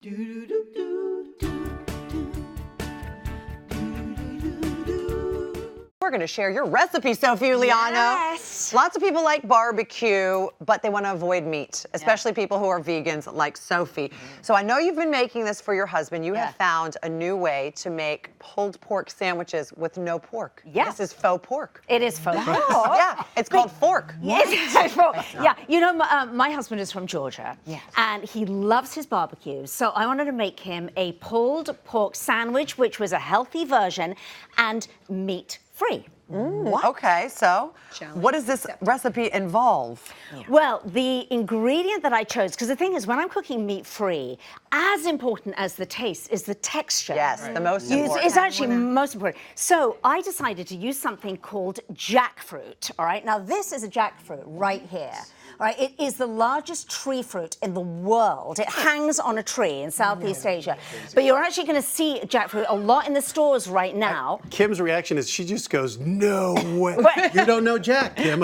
We're going to share your recipe, Sophie Uliano. Yes. Lots of people like barbecue, but they want to avoid meat, especially people who are vegans like Sophie. So I know you've been making this for your husband. You have found a new way to make pulled pork sandwiches with no pork. Yes. This is faux pork. It is faux pork. Yeah, it's called fork. Yes. Yeah, you know, my husband is from Georgia, and he loves his barbecue. So I wanted to make him a pulled pork sandwich, which was a healthy version and meat-free. Okay, so what does this recipe involve? Well, the ingredient that I chose, because the thing is, when I'm cooking meat-free, as important as the taste is the texture. Yes, the most important. It's actually most important. So I decided to use something called jackfruit, all right? Now, this is a jackfruit right here. All right, it is the largest tree fruit in the world. It hangs on a tree in Southeast Asia. But you're actually going to see jackfruit a lot in the stores right now. Kim's reaction is she just goes, no way. You don't know Jack, Kim.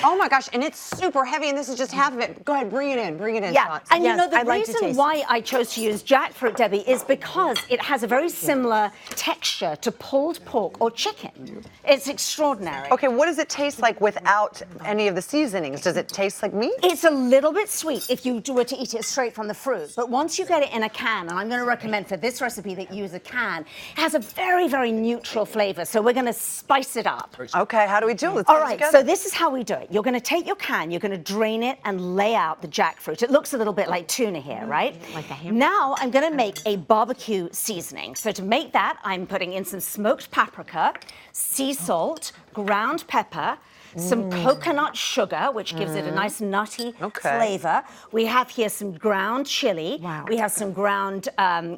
Oh my gosh, and it's super heavy, and this is just half of it. Go ahead, bring it in, Yeah, Shots. and you know, the reason why I chose to use jackfruit, Debbie, is because it has a very similar texture to pulled pork or chicken. It's extraordinary. Okay, what does it taste like without any of the seasonings? Does it taste like meat? It's a little bit sweet if you were to eat it straight from the fruit. But once you get it in a can, and I'm going to recommend for this recipe that you use a can, it has a very, very neutral flavor. So we're going to spice it up. Okay, how do we do it? Let's All put it right, together. so this is how we do it. You're going to take your can, you're going to drain it and lay out the jackfruit. It looks a little bit like tuna here, right? Like the hamburger. Now I'm going to make a barbecue seasoning. So to make that, I'm putting in some smoked paprika, sea salt, ground pepper, some coconut sugar, which gives it a nice nutty flavor. We have here some ground chili. Wow. We have some ground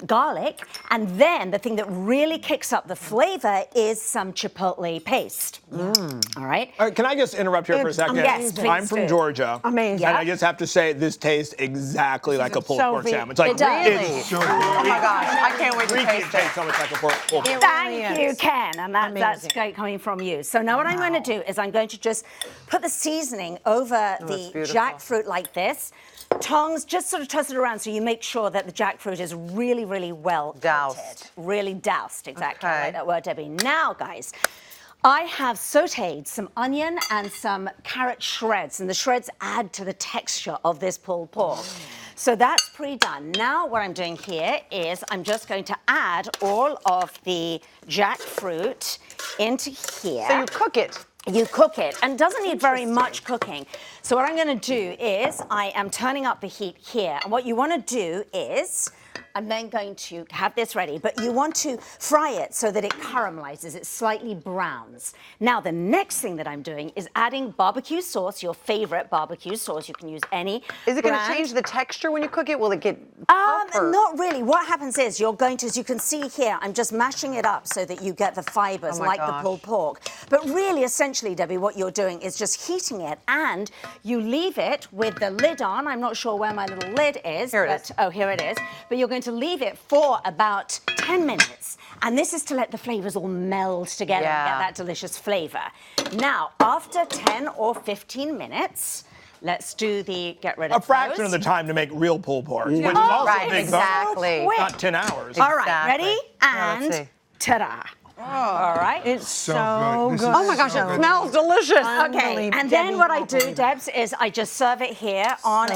garlic. And then the thing that really kicks up the flavor is some chipotle paste. All right? Can I just interrupt here for a second? Yes, please I'm from do. Georgia. Amazing. And I just have to say, this tastes exactly like a pulled pork sandwich. Like, It does. It's so Oh my gosh, I can't wait to freaky. taste It it. tastes so much like a pulled pork. Thank you, Ken. And that's great coming from you. So now what I'm going to do is I'm going to just put the seasoning over the beautiful. jackfruit like this. Tongs, just sort of toss it around so you make sure that the jackfruit is really, really well Doused. coated. Really doused, exactly. Okay. I like that word, Debbie. Now, guys, I have sauteed some onion and some carrot shreds, and the shreds add to the texture of this pulled pork. So that's pre-done. Now what I'm doing here is I'm just going to add all of the jackfruit into here. So you cook it. You cook it, and doesn't need very much cooking. So what I'm going to do is I am turning up the heat here, and what you want to do is I'm then going to have this ready, but you want to fry it so that it caramelizes, it slightly browns. Now, the next thing that I'm doing is adding barbecue sauce, your favorite barbecue sauce. You can use any Is it going to brand. change the texture when you cook it? Will it get tougher? Not really. What happens is you're going to, as you can see here, I'm just mashing it up so that you get the fibers my like the gosh. pulled pork. But really, essentially, Debbie, what you're doing is just heating it, and you leave it with the lid on. I'm not sure where my little lid is. Here it is. Oh, here it is. But you're going to leave it for about 10 minutes. And this is to let the flavors all meld together and get that delicious flavor. Now, after 10 or 15 minutes, let's do the get rid of A fraction of the time to make real pulled pork, which is also right, a big exactly. bonus. Not 10 hours. All right, Exactly. ready? Now, let's see. And ta-da. All right. It's so good. Oh my gosh, it smells delicious. Okay, and then what I do, Debs, is I just serve it here on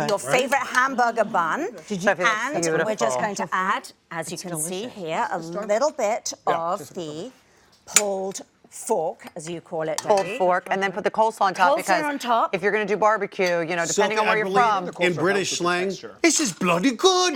your favorite hamburger bun. And we're just going to add, as you can see here, a little bit of the pulled fork, as you call it, Pulled Debbie. fork, and then put the coleslaw on top, Coleslaw because on top. if you're going to do barbecue, you know, depending Sophie, on where I you're believe from. in British slang, this is bloody good.